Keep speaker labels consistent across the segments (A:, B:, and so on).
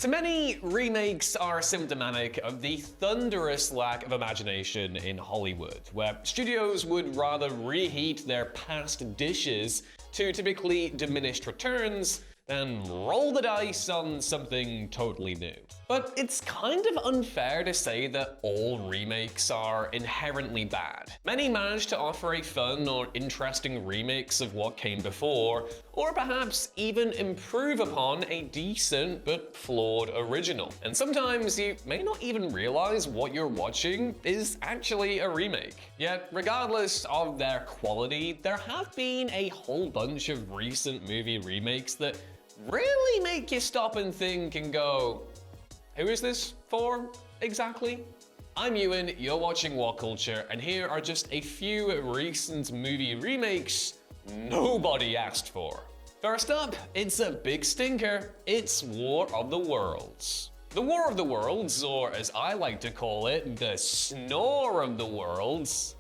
A: To many, remakes are symptomatic of the thunderous lack of imagination in Hollywood, where studios would rather reheat their past dishes to typically diminished returns than roll the dice on something totally new. But it's kind of unfair to say that all remakes are inherently bad. Many manage to offer a fun or interesting remix of what came before, or perhaps even improve upon a decent but flawed original. And sometimes you may not even realize what you're watching is actually a remake. Yet, regardless of their quality, there have been a whole bunch of recent movie remakes that really make you stop and think and go, who is this for exactly? I'm Ewan, you're watching Whatculture, and here are just a few recent movie remakes nobody asked for. First up, it's a big stinker. It's War of the Worlds. The War of the Worlds, or as I like to call it, the Snore of the Worlds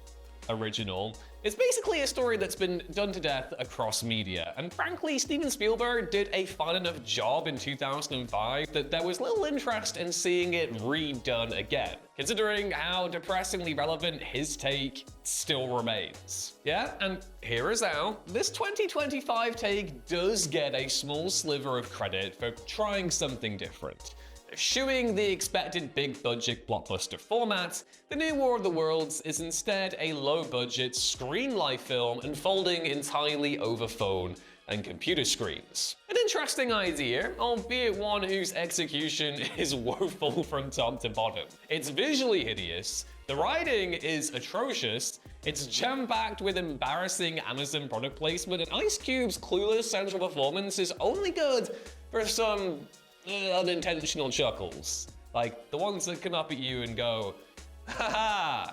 A: original, it's basically a story that's been done to death across media, and frankly, Steven Spielberg did a fine enough job in 2005 that there was little interest in seeing it redone again, considering how depressingly relevant his take still remains. Yeah, and here is how. This 2025 take does get a small sliver of credit for trying something different. Eschewing the expected big-budget blockbuster format, the new War of the Worlds is instead a low-budget screen-life film unfolding entirely over phone and computer screens. An interesting idea, albeit one whose execution is woeful from top to bottom. It's visually hideous, the writing is atrocious, it's jam-packed with embarrassing Amazon product placement, and Ice Cube's clueless central performance is only good for some unintentional chuckles. Like the ones that come up at you and go, haha,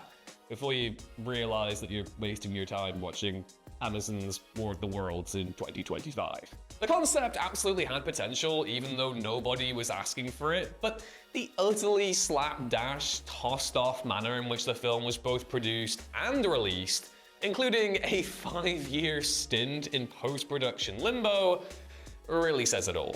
A: before you realize that you're wasting your time watching Amazon's War of the Worlds in 2025. The concept absolutely had potential, even though nobody was asking for it, but the utterly slapdash, tossed-off manner in which the film was both produced and released, including a 5-year stint in post-production limbo, really says it all.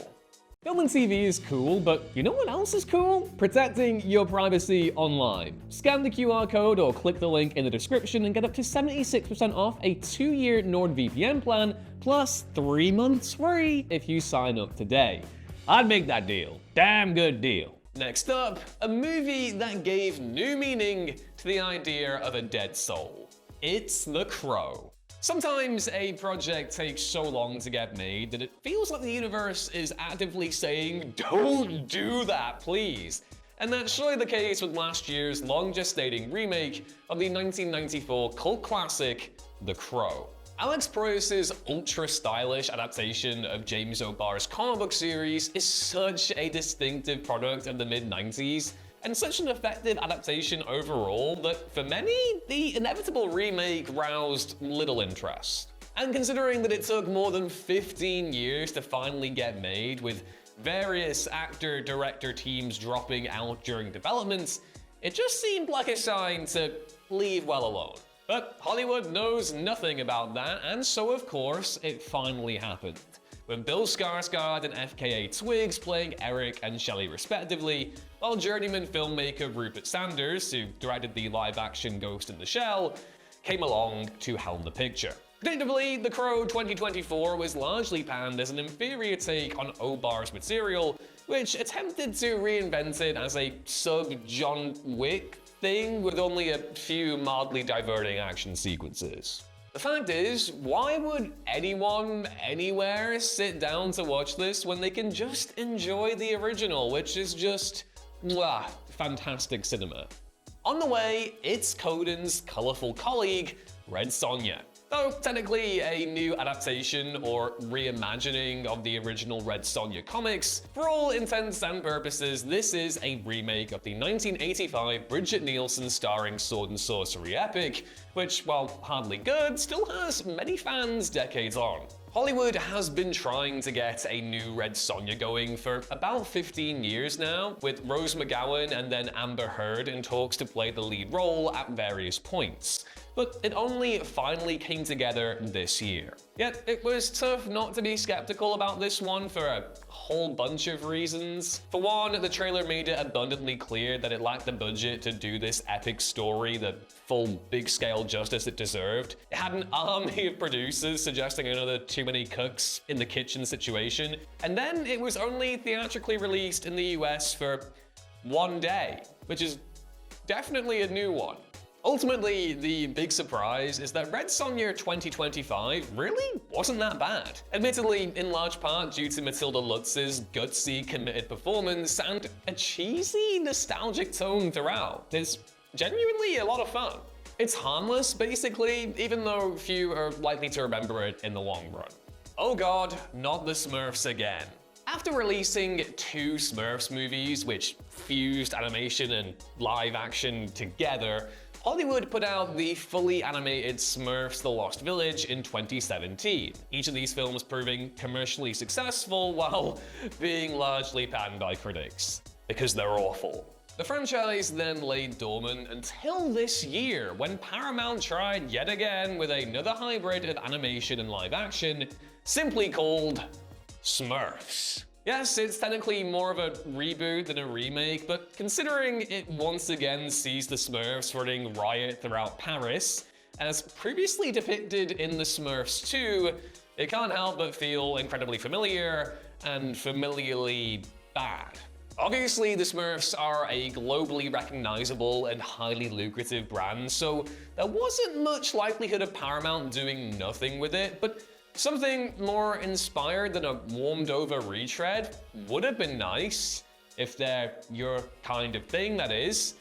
A: Film and TV is cool, but you know what else is cool? Protecting your privacy online. Scan the QR code or click the link in the description and get up to 76% off a 2-year NordVPN plan, plus 3 months free if you sign up today. I'd make that deal. Damn good deal. Next up, a movie that gave new meaning to the idea of a dead soul. It's The Crow. Sometimes a project takes so long to get made that it feels like the universe is actively saying, don't do that, please. And that's surely the case with last year's long-gestating remake of the 1994 cult classic, The Crow. Alex Proyas's ultra-stylish adaptation of James O'Barr's comic book series is such a distinctive product of the mid-90s, and such an effective adaptation overall that, for many, the inevitable remake roused little interest. And considering that it took more than 15 years to finally get made, with various actor-director teams dropping out during development, it just seemed like a sign to leave well alone. But Hollywood knows nothing about that, and so of course, it finally happened. With Bill Skarsgård and FKA Twigs playing Eric and Shelley respectively, while journeyman filmmaker Rupert Sanders, who directed the live-action Ghost in the Shell, came along to helm the picture. Predictably, The Crow 2024 was largely panned as an inferior take on O'Barr's material, which attempted to reinvent it as a sub-John Wick thing with only a few mildly diverting action sequences. The fact is, why would anyone, anywhere, sit down to watch this when they can just enjoy the original, which is just, fantastic cinema? On the way, it's Coden's colourful colleague, Red Sonja. Though technically a new adaptation or reimagining of the original Red Sonja comics, for all intents and purposes, this is a remake of the 1985 Bridget Nielsen starring sword and sorcery epic, which, while hardly good, still has many fans decades on. Hollywood has been trying to get a new Red Sonja going for about 15 years now, with Rose McGowan and then Amber Heard in talks to play the lead role at various points. but it only finally came together this year. Yet it was tough not to be skeptical about this one for a whole bunch of reasons. For one, the trailer made it abundantly clear that it lacked the budget to do this epic story the full big-scale justice it deserved. It had an army of producers suggesting another too many cooks in the kitchen situation, and then it was only theatrically released in the US for one day, which is definitely a new one. Ultimately, the big surprise is that Red Sonja 2025 really wasn't that bad. Admittedly, in large part due to Matilda Lutz's gutsy, committed performance and a cheesy, nostalgic tone throughout. It's genuinely a lot of fun. It's harmless, basically, even though few are likely to remember it in the long run. Oh god, not the Smurfs again. After releasing 2 Smurfs movies, which fused animation and live action together, Hollywood put out the fully animated Smurfs: The Lost Village in 2017, each of these films proving commercially successful while being largely panned by critics, because they're awful. The franchise then lay dormant until this year, when Paramount tried yet again with another hybrid of animation and live action, simply called Smurfs. Yes, it's technically more of a reboot than a remake, but considering it once again sees the Smurfs running riot throughout Paris, as previously depicted in the Smurfs 2, it can't help but feel incredibly familiar and familiarly bad. Obviously, the Smurfs are a globally recognizable and highly lucrative brand, so there wasn't much likelihood of Paramount doing nothing with it, but something more inspired than a warmed-over retread would have been nice, if they're your kind of thing, that is.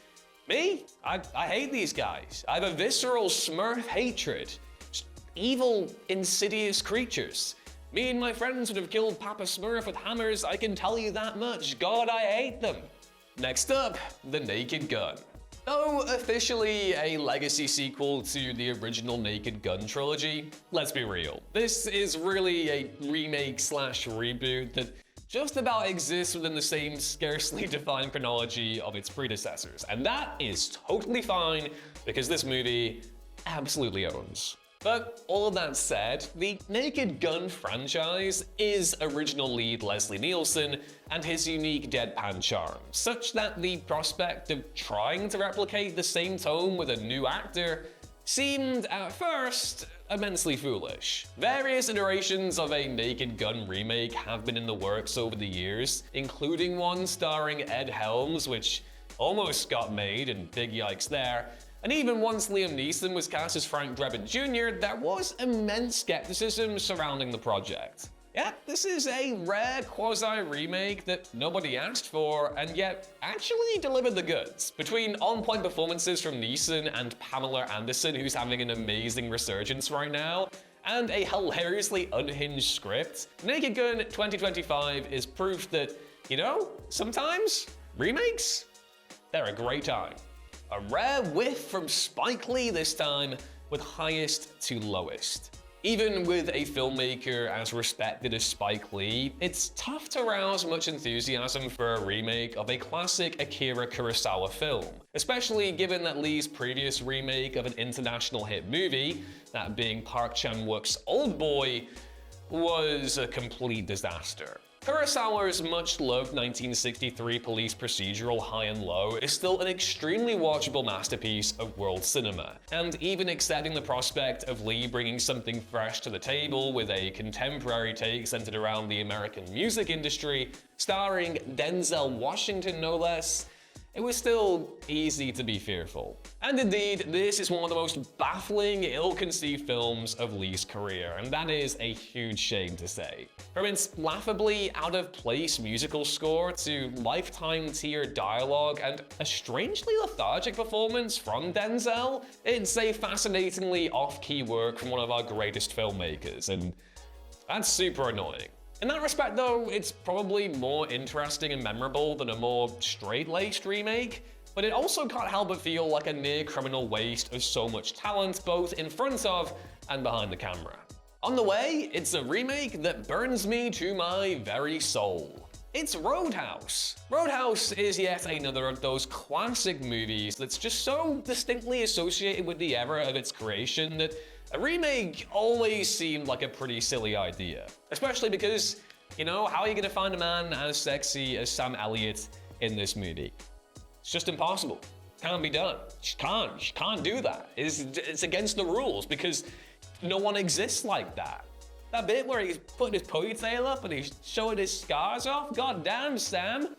A: Me? I hate these guys. I have a visceral Smurf hatred. Just evil, insidious creatures. Me and my friends would have killed Papa Smurf with hammers, I can tell you that much. God, I hate them. Next up, The Naked Gun. Though officially a legacy sequel to the original Naked Gun trilogy, let's be real, this is really a remake/reboot that just about exists within the same scarcely defined chronology of its predecessors, and that is totally fine because this movie absolutely owns. But all of that said, the Naked Gun franchise is original lead Leslie Nielsen and his unique deadpan charm, such that the prospect of trying to replicate the same tone with a new actor seemed, at first, immensely foolish. Various iterations of a Naked Gun remake have been in the works over the years, including one starring Ed Helms, which almost got made, and big yikes there. And even once Liam Neeson was cast as Frank Drebin Jr., there was immense skepticism surrounding the project. Yeah, this is a rare quasi-remake that nobody asked for, and yet actually delivered the goods. Between on-point performances from Neeson and Pamela Anderson, who's having an amazing resurgence right now, and a hilariously unhinged script, Naked Gun 2025 is proof that, you know, sometimes remakes, they're a great time. A rare whiff from Spike Lee this time, with highest to lowest. Even with a filmmaker as respected as Spike Lee, it's tough to rouse much enthusiasm for a remake of a classic Akira Kurosawa film, especially given that Lee's previous remake of an international hit movie, that being Park Chan-wook's Old Boy, was a complete disaster. Kurosawa's much-loved 1963 police procedural High and Low is still an extremely watchable masterpiece of world cinema, and even accepting the prospect of Lee bringing something fresh to the table with a contemporary take centered around the American music industry, starring Denzel Washington no less, it was still easy to be fearful. And indeed, this is one of the most baffling, ill-conceived films of Lee's career, and that is a huge shame to say. From its laughably out-of-place musical score to lifetime-tier dialogue and a strangely lethargic performance from Denzel, it's a fascinatingly off-key work from one of our greatest filmmakers, and that's super annoying. In that respect though, it's probably more interesting and memorable than a more straight-laced remake, but it also can't help but feel like a near-criminal waste of so much talent both in front of and behind the camera. On the way, it's a remake that burns me to my very soul. It's Roadhouse. Roadhouse is yet another of those classic movies that's just so distinctly associated with the era of its creation that a remake always seemed like a pretty silly idea. Especially because, how are you gonna find a man as sexy as Sam Elliott in this movie? It's just impossible. Can't be done. You can't do that. It's against the rules because no one exists like that. That bit where he's putting his ponytail up and he's showing his scars off? God damn, Sam.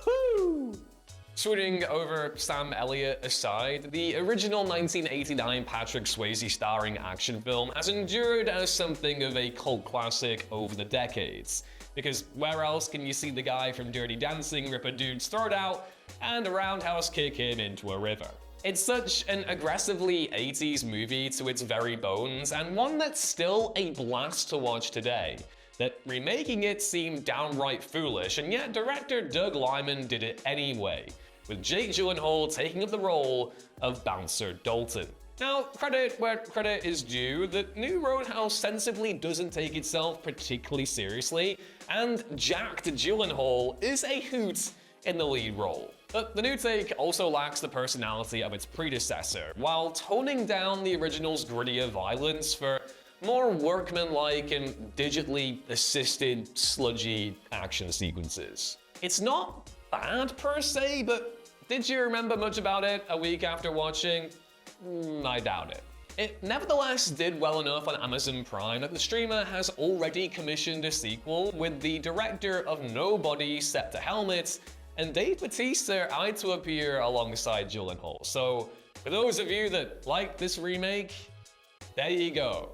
A: Whoo! Switching over Sam Elliott aside, the original 1989 Patrick Swayze starring action film has endured as something of a cult classic over the decades. Because where else can you see the guy from Dirty Dancing rip a dude's throat out and a roundhouse kick him into a river? It's such an aggressively 80s movie to its very bones, and one that's still a blast to watch today, that remaking it seemed downright foolish, and yet director Doug Liman did it anyway, with Jake Gyllenhaal taking up the role of Bouncer Dalton. Now, credit where credit is due, the new Roadhouse sensibly doesn't take itself particularly seriously, and jacked Gyllenhaal is a hoot in the lead role. But the new take also lacks the personality of its predecessor, while toning down the original's grittier violence for more workmanlike and digitally assisted, sludgy action sequences. It's not bad per se, but did you remember much about it a week after watching? I doubt it. It nevertheless did well enough on Amazon Prime that the streamer has already commissioned a sequel with the director of Nobody set to helmet, and Dave Bautista eyed to appear alongside Gyllenhaal. So, for those of you that like this remake, there you go.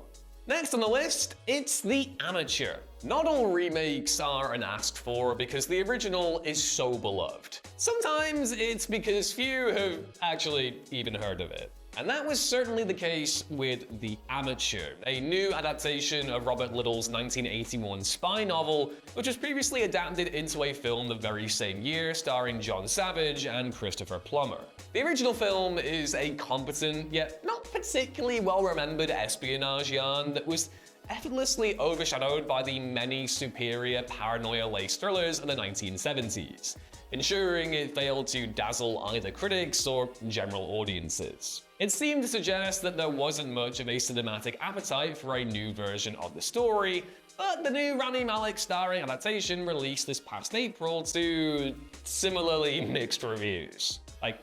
A: Next on the list, it's The Amateur. Not all remakes are unasked for because the original is so beloved. Sometimes it's because few have actually even heard of it. And that was certainly the case with The Amateur, a new adaptation of Robert Little's 1981 spy novel, which was previously adapted into a film the very same year starring John Savage and Christopher Plummer. The original film is a competent, yet not particularly well-remembered espionage yarn that was effortlessly overshadowed by the many superior paranoia-laced thrillers of the 1970s, ensuring it failed to dazzle either critics or general audiences. It seemed to suggest that there wasn't much of a cinematic appetite for a new version of the story, but the new Rami Malek starring adaptation released this past April to similarly mixed reviews.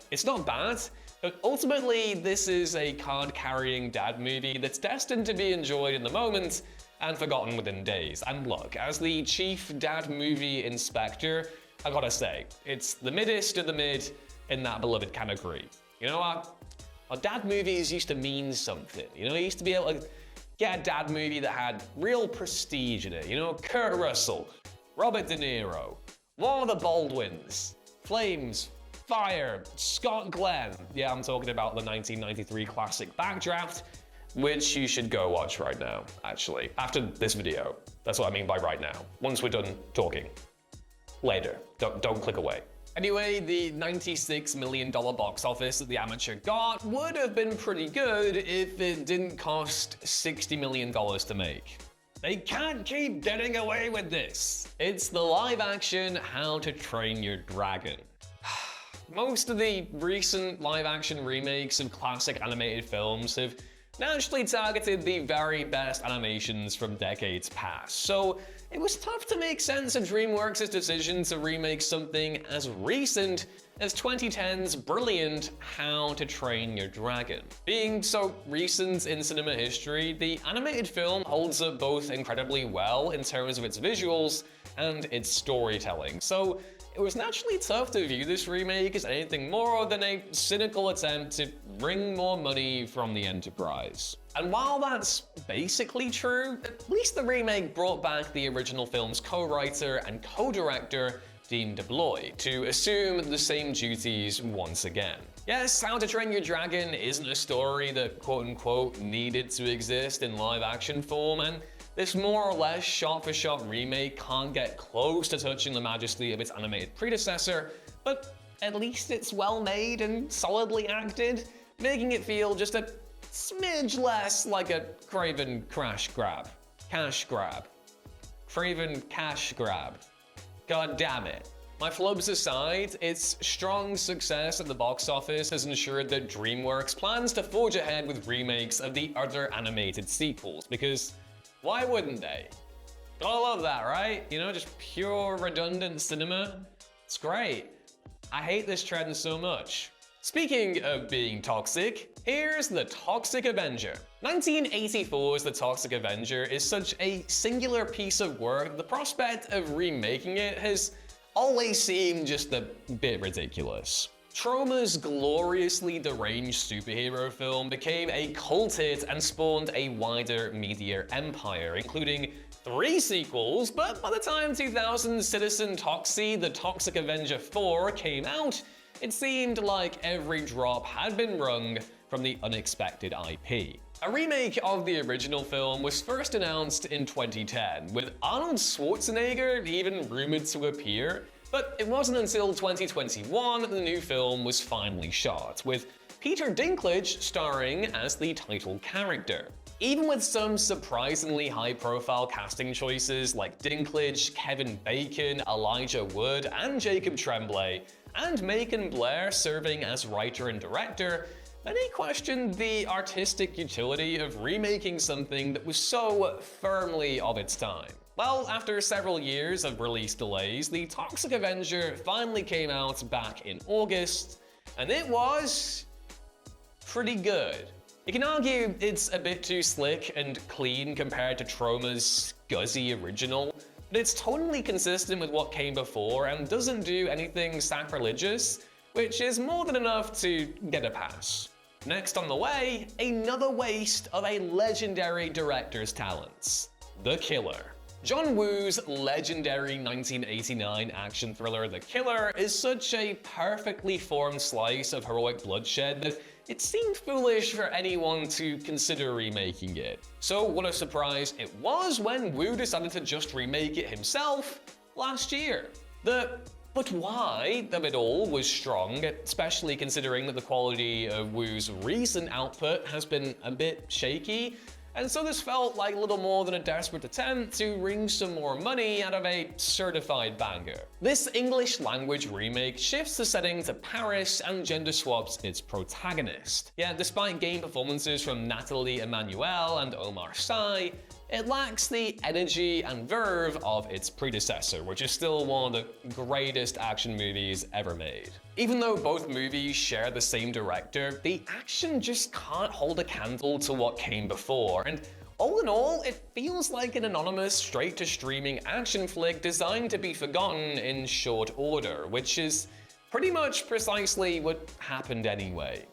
A: It's not bad, but ultimately this is a card-carrying dad movie that's destined to be enjoyed in the moment and forgotten within days. And look, as the chief dad movie inspector, I gotta say, it's the middest of the mid in that beloved category. You know what? Our dad movies used to mean something. You used to be able to get a dad movie that had real prestige in it. Kurt Russell, Robert De Niro, War of the Baldwins, Flames, Fire, Scott Glenn. Yeah, I'm talking about the 1993 classic Backdraft, which you should go watch right now, actually, after this video. That's what I mean by right now, once we're done talking. Later, don't click away. Anyway, the $96 million box office that The Amateur got would have been pretty good if it didn't cost $60 million to make. They can't keep getting away with this. It's the live-action How to Train Your Dragon. Most of the recent live-action remakes of classic animated films have naturally targeted the very best animations from decades past, so it was tough to make sense of DreamWorks' decision to remake something as recent as 2010's brilliant How to Train Your Dragon. Being so recent in cinema history, the animated film holds up both incredibly well in terms of its visuals and its storytelling, so it was naturally tough to view this remake as anything more than a cynical attempt to wring more money from the enterprise. And while that's basically true, at least the remake brought back the original film's co-writer and co-director, Dean DeBlois, to assume the same duties once again. Yes, How to Train Your Dragon isn't a story that quote-unquote needed to exist in live-action form, and this more or less shot-for-shot remake can't get close to touching the majesty of its animated predecessor, but at least it's well made and solidly acted, making it feel just a smidge less like a Craven cash grab. Craven cash grab. God damn it. My flubs aside, its strong success at the box office has ensured that DreamWorks plans to forge ahead with remakes of the other animated sequels, because why wouldn't they? Gotta love that, right? You know, just pure redundant cinema. It's great. I hate this trend so much. Speaking of being toxic, here's The Toxic Avenger. 1984's The Toxic Avenger is such a singular piece of work that the prospect of remaking it has always seemed just a bit ridiculous. Troma's gloriously deranged superhero film became a cult hit and spawned a wider media empire, including 3 sequels, but by the time 2000's Citizen Toxie, The Toxic Avenger 4 came out, it seemed like every drop had been wrung from the unexpected IP. A remake of the original film was first announced in 2010, with Arnold Schwarzenegger even rumored to appear, but it wasn't until 2021 that the new film was finally shot, with Peter Dinklage starring as the title character. Even with some surprisingly high-profile casting choices like Dinklage, Kevin Bacon, Elijah Wood, and Jacob Tremblay, and Macon Blair serving as writer and director, many questioned the artistic utility of remaking something that was so firmly of its time. Well, after several years of release delays, The Toxic Avenger finally came out back in August, and it was pretty good. You can argue it's a bit too slick and clean compared to Troma's scuzzy original, but it's totally consistent with what came before and doesn't do anything sacrilegious, which is more than enough to get a pass. Next on the way, another waste of a legendary director's talents, The Killer. John Woo's legendary 1989 action thriller The Killer is such a perfectly formed slice of heroic bloodshed that it seemed foolish for anyone to consider remaking it. So what a surprise it was when Woo decided to just remake it himself last year. The but why of it all was strong, especially considering that the quality of Woo's recent output has been a bit shaky, and so this felt like little more than a desperate attempt to wring some more money out of a certified banger. This English language remake shifts the setting to Paris and gender swaps its protagonist. Yet despite game performances from Nathalie Emmanuel and Omar Sy, it lacks the energy and verve of its predecessor, which is still one of the greatest action movies ever made. Even though both movies share the same director, the action just can't hold a candle to what came before, and all in all, it feels like an anonymous straight-to-streaming action flick designed to be forgotten in short order, which is pretty much precisely what happened anyway.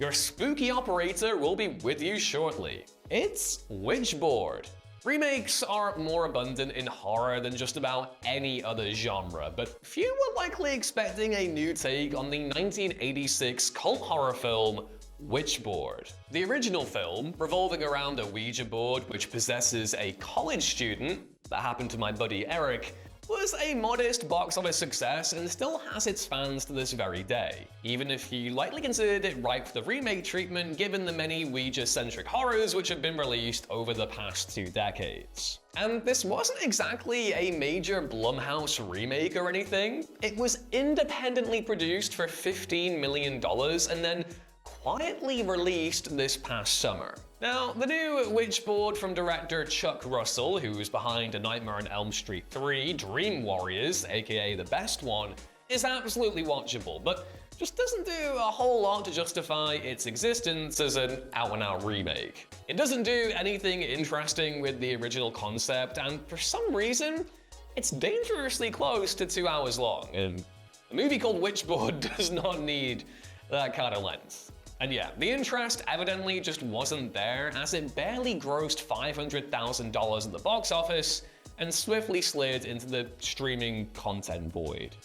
A: Your spooky operator will be with you shortly. It's Witchboard. Remakes are more abundant in horror than just about any other genre, but few were likely expecting a new take on the 1986 cult horror film Witchboard. The original film, revolving around a Ouija board which possesses a college student, that happened to my buddy Eric, was a modest box office success and still has its fans to this very day, even if he likely considered it ripe for the remake treatment given the many Ouija-centric horrors which have been released over the past 2 decades. And this wasn't exactly a major Blumhouse remake or anything. It was independently produced for $15 million and then quietly released this past summer. Now, the new Witchboard from director Chuck Russell, who was behind A Nightmare on Elm Street 3, Dream Warriors, aka the best one, is absolutely watchable, but just doesn't do a whole lot to justify its existence as an out-and-out remake. It doesn't do anything interesting with the original concept, and for some reason, it's dangerously close to 2 hours long, and a movie called Witchboard does not need that kind of length. And yeah, the interest evidently just wasn't there, as it barely grossed $500,000 at the box office and swiftly slid into the streaming content void.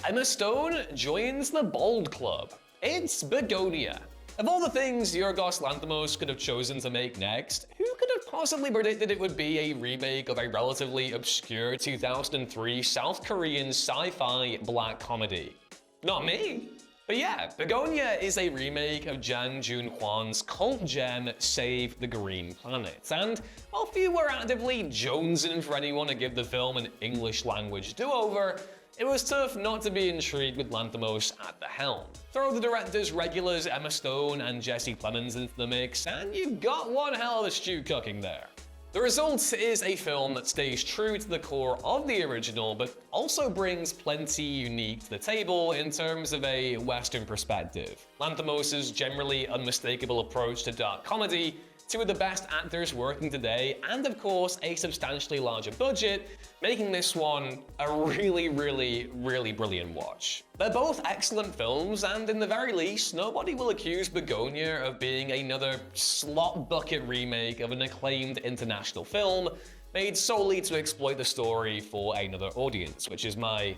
A: Emma Stone joins the Bold Club. It's Bugonia. Of all the things Yorgos Lanthimos could have chosen to make next, who could have possibly predicted it would be a remake of a relatively obscure 2003 South Korean sci-fi black comedy? Not me. But yeah, Bugonia is a remake of Jang Joon-hwan's cult gem Save the Green Planet, and while few were actively jonesing for anyone to give the film an English language do-over, it was tough not to be intrigued with Lanthimos at the helm. Throw the director's regulars Emma Stone and Jesse Plemons into the mix, and you've got one hell of a stew cooking there. The result is a film that stays true to the core of the original, but also brings plenty unique to the table in terms of a Western perspective. Lanthimos' generally unmistakable approach to dark comedy, two of the best actors working today, and of course a substantially larger budget, making this one a really brilliant watch. They're both excellent films, and in the very least, nobody will accuse Bugonia of being another slot bucket remake of an acclaimed international film made solely to exploit the story for another audience, which is my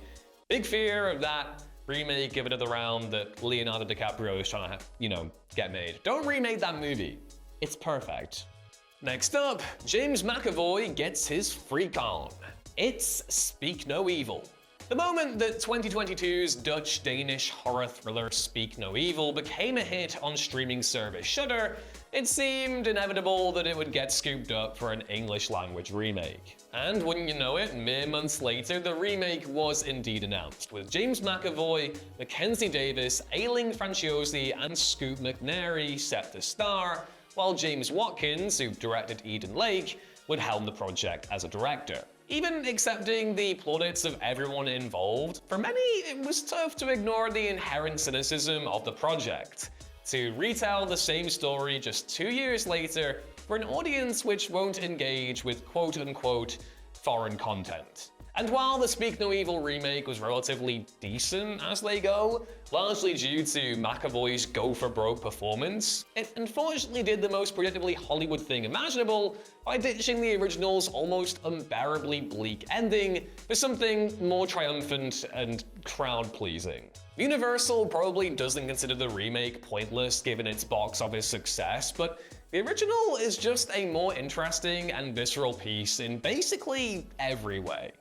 A: big fear of that remake Give It Another Round that Leonardo DiCaprio is trying to, get made. Don't remake that movie. It's perfect. Next up, James McAvoy gets his freak on. It's Speak No Evil. The moment that 2022's Dutch-Danish horror thriller Speak No Evil became a hit on streaming service Shudder, it seemed inevitable that it would get scooped up for an English-language remake. And wouldn't you know it, mere months later, the remake was indeed announced, with James McAvoy, Mackenzie Davis, Ailing Franciosi, and Scoot McNairy set to star, while James Watkins, who directed Eden Lake, would helm the project as a director. Even accepting the plaudits of everyone involved, for many it was tough to ignore the inherent cynicism of the project. To retell the same story just 2 years later for an audience which won't engage with quote-unquote foreign content. And while the Speak No Evil remake was relatively decent as they go, largely due to McAvoy's go-for-broke performance, it unfortunately did the most predictably Hollywood thing imaginable by ditching the original's almost unbearably bleak ending for something more triumphant and crowd-pleasing. Universal probably doesn't consider the remake pointless given its box office success, but the original is just a more interesting and visceral piece in basically every way.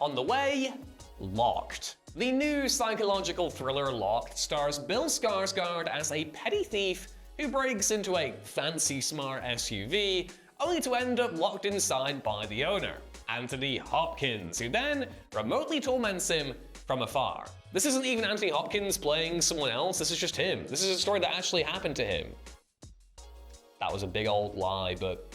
A: On the way, Locked. The new psychological thriller Locked stars Bill Skarsgård as a petty thief who breaks into a fancy smart SUV only to end up locked inside by the owner, Anthony Hopkins, who then remotely torments him from afar. This isn't even Anthony Hopkins playing someone else, this is just him. This is a story that actually happened to him. That was a big old lie, but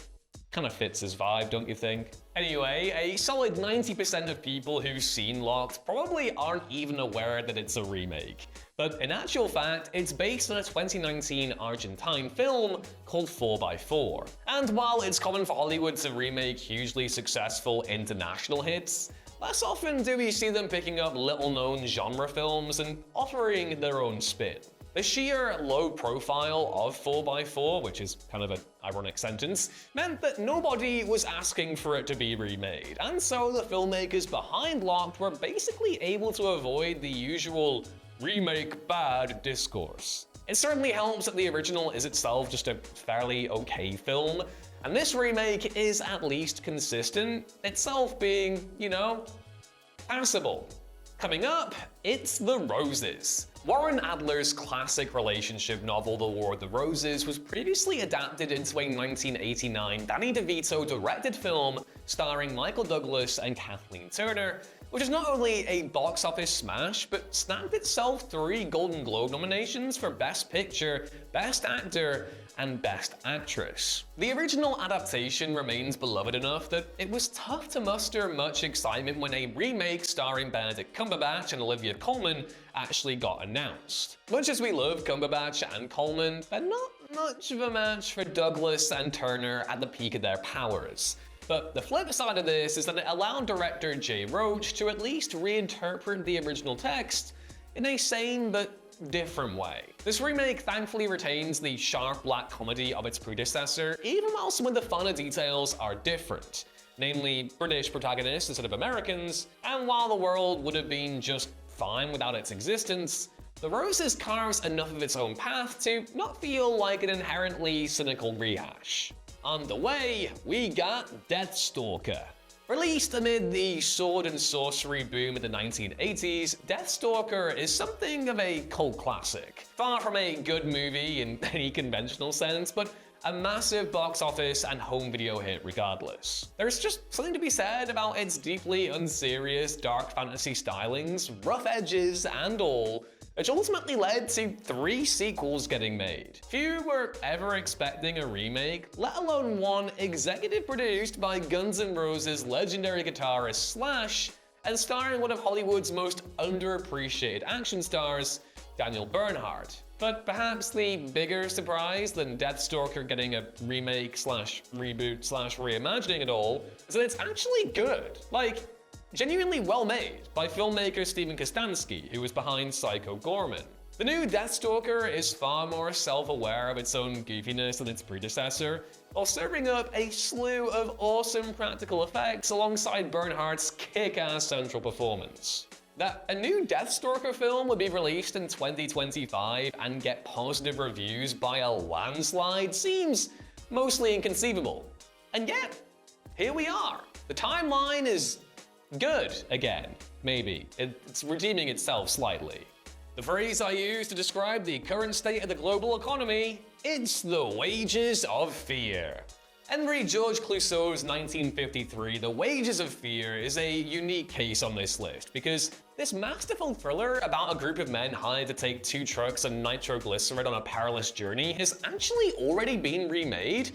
A: kind of fits his vibe, don't you think? Anyway, a solid 90% of people who've seen Locked probably aren't even aware that it's a remake. But in actual fact, it's based on a 2019 Argentine film called 4x4. And while it's common for Hollywood to remake hugely successful international hits, less often do we see them picking up little-known genre films and offering their own spin. The sheer low profile of 4x4, which is kind of an ironic sentence, meant that nobody was asking for it to be remade, and so the filmmakers behind Locked were basically able to avoid the usual remake bad discourse. It certainly helps that the original is itself just a fairly okay film, and this remake is at least consistent, itself being, passable. Coming up, it's The Roses. Warren Adler's classic relationship novel The War of the Roses was previously adapted into a 1989 Danny DeVito directed film starring Michael Douglas and Kathleen Turner, which is not only a box office smash, but snagged itself 3 Golden Globe nominations for Best Picture, Best Actor, and Best Actress. The original adaptation remains beloved enough that it was tough to muster much excitement when a remake starring Benedict Cumberbatch and Olivia Colman actually got announced. Much as we love Cumberbatch and Colman, they're not much of a match for Douglas and Turner at the peak of their powers. But the flip side of this is that it allowed director Jay Roach to at least reinterpret the original text in a sane but different way. This remake thankfully retains the sharp black comedy of its predecessor, even while some of the finer details are different, namely British protagonists instead of Americans, and while the world would have been just fine without its existence, The Roses carves enough of its own path to not feel like an inherently cynical rehash. On the way, we got Deathstalker. Released amid the sword and sorcery boom of the 1980s, Deathstalker is something of a cult classic. Far from a good movie in any conventional sense, but a massive box office and home video hit regardless. There's just something to be said about its deeply unserious dark fantasy stylings, rough edges, and all, which ultimately led to 3 sequels getting made. Few were ever expecting a remake, let alone one executive produced by Guns N' Roses legendary guitarist Slash and starring one of Hollywood's most underappreciated action stars, Daniel Bernhardt. But perhaps the bigger surprise than Deathstalker getting a remake slash reboot slash reimagining it all is that it's actually good. Like, genuinely well made by filmmaker Steven Kostanski, who was behind Psycho Gorman. The new Deathstalker is far more self-aware of its own goofiness than its predecessor, while serving up a slew of awesome practical effects alongside Bernhardt's kick-ass central performance. That a new Deathstalker film would be released in 2025 and get positive reviews by a landslide seems mostly inconceivable. And yet, here we are. The timeline is good again, maybe. It's redeeming itself slightly. The phrase I use to describe the current state of the global economy, it's the wages of fear. Henry George Clouzot's 1953 The Wages of Fear is a unique case on this list because this masterful thriller about a group of men hired to take 2 trucks and nitroglycerin on a perilous journey has actually already been remade,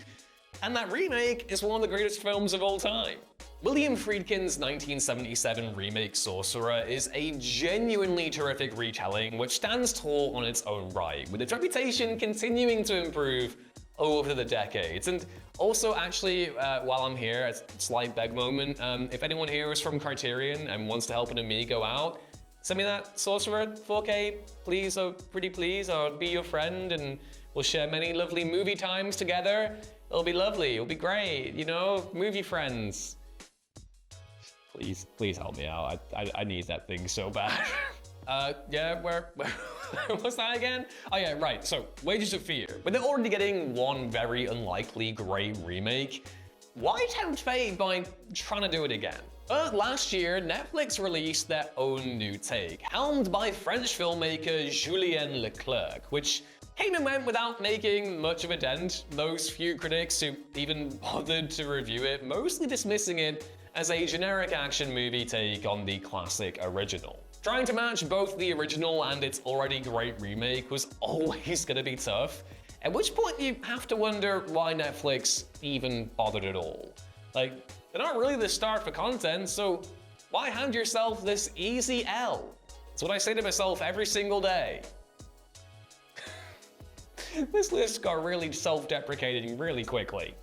A: and that remake is one of the greatest films of all time. William Friedkin's 1977 remake Sorcerer is a genuinely terrific retelling which stands tall on its own right, with its reputation continuing to improve over the decades. And also, actually, while I'm here, a slight beg moment, if anyone here is from Criterion and wants to help an amigo out, send me that Sorcerer 4K, please, oh pretty please, I'll be your friend and we'll share many lovely movie times together. It'll be lovely, it'll be great, you know, movie friends. Please help me out. I need that thing so bad. Yeah, where was that again? Oh yeah, right, so Wages of Fear. But they're already getting one very unlikely great remake. Why tempt fate by trying to do it again? Last year, Netflix released their own new take, helmed by French filmmaker Julien Leclerc, which came and went without making much of a dent. Those few critics who even bothered to review it, mostly dismissing it as a generic action movie take on the classic original. Trying to match both the original and its already great remake was always gonna be tough, at which point you have to wonder why Netflix even bothered at all. Like, they're not really the start for content, so why hand yourself this easy L? It's what I say to myself every single day. This list got really self-deprecating really quickly.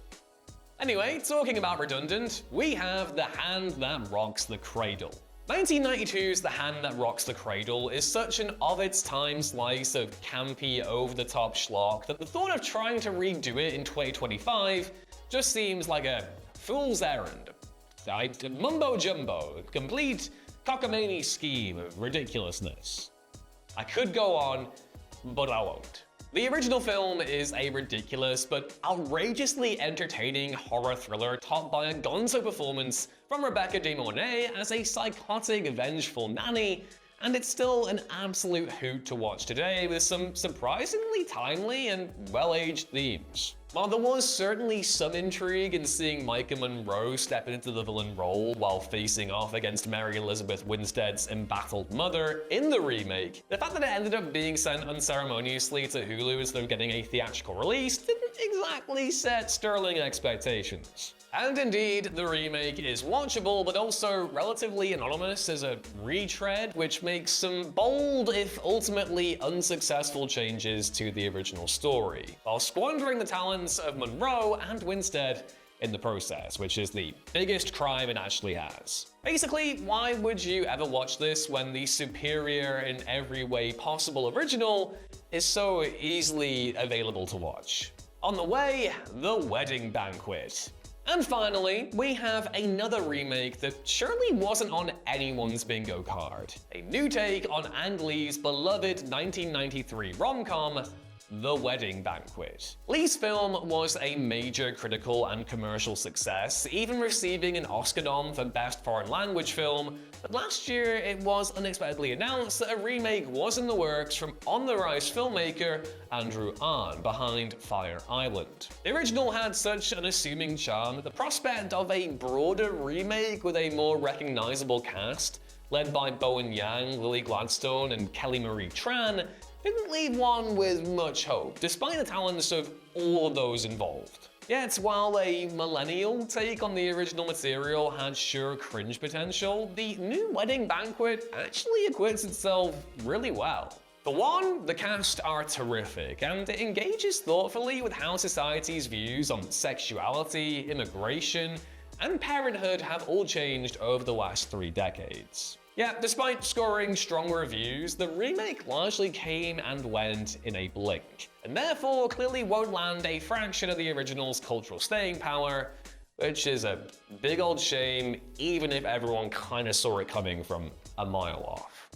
A: Anyway, talking about redundant, we have The Hand That Rocks the Cradle. 1992's The Hand That Rocks the Cradle is such an of-its-time slice of campy, over-the-top schlock that the thought of trying to redo it in 2025 just seems like a fool's errand. Mumbo-jumbo, complete cockamamie scheme of ridiculousness. I could go on, but I won't. The original film is a ridiculous but outrageously entertaining horror thriller topped by a gonzo performance from Rebecca De Mornay as a psychotic, vengeful nanny, and it's still an absolute hoot to watch today with some surprisingly timely and well-aged themes. While there was certainly some intrigue in seeing Micah Monroe step into the villain role while facing off against Mary Elizabeth Winstead's embattled mother in the remake, the fact that it ended up being sent unceremoniously to Hulu instead of getting a theatrical release didn't exactly set sterling expectations. And indeed, the remake is watchable, but also relatively anonymous as a retread, which makes some bold, if ultimately unsuccessful changes to the original story, while squandering the talents of Monroe and Winstead in the process, which is the biggest crime it actually has. Basically, why would you ever watch this when the superior in every way possible original is so easily available to watch? On the way, The Wedding Banquet. And finally, we have another remake that surely wasn't on anyone's bingo card. A new take on Ang Lee's beloved 1993 rom-com, The Wedding Banquet. Lee's film was a major critical and commercial success, even receiving an Oscar nom for Best Foreign Language Film, but last year it was unexpectedly announced that a remake was in the works from on-the-rise filmmaker Andrew Ahn behind Fire Island. The original had such an assuming charm that the prospect of a broader remake with a more recognizable cast, led by Bowen Yang, Lily Gladstone, and Kelly Marie Tran, didn't leave one with much hope, despite the talents of all of those involved. Yet, while a millennial take on the original material had sure cringe potential, the new Wedding Banquet actually acquits itself really well. For one, the cast are terrific, and it engages thoughtfully with how society's views on sexuality, immigration, and parenthood have all changed over the last 3 decades. Yet, despite scoring strong reviews, the remake largely came and went in a blink, and therefore clearly won't land a fraction of the original's cultural staying power, which is a big old shame, even if everyone kinda saw it coming from a mile off.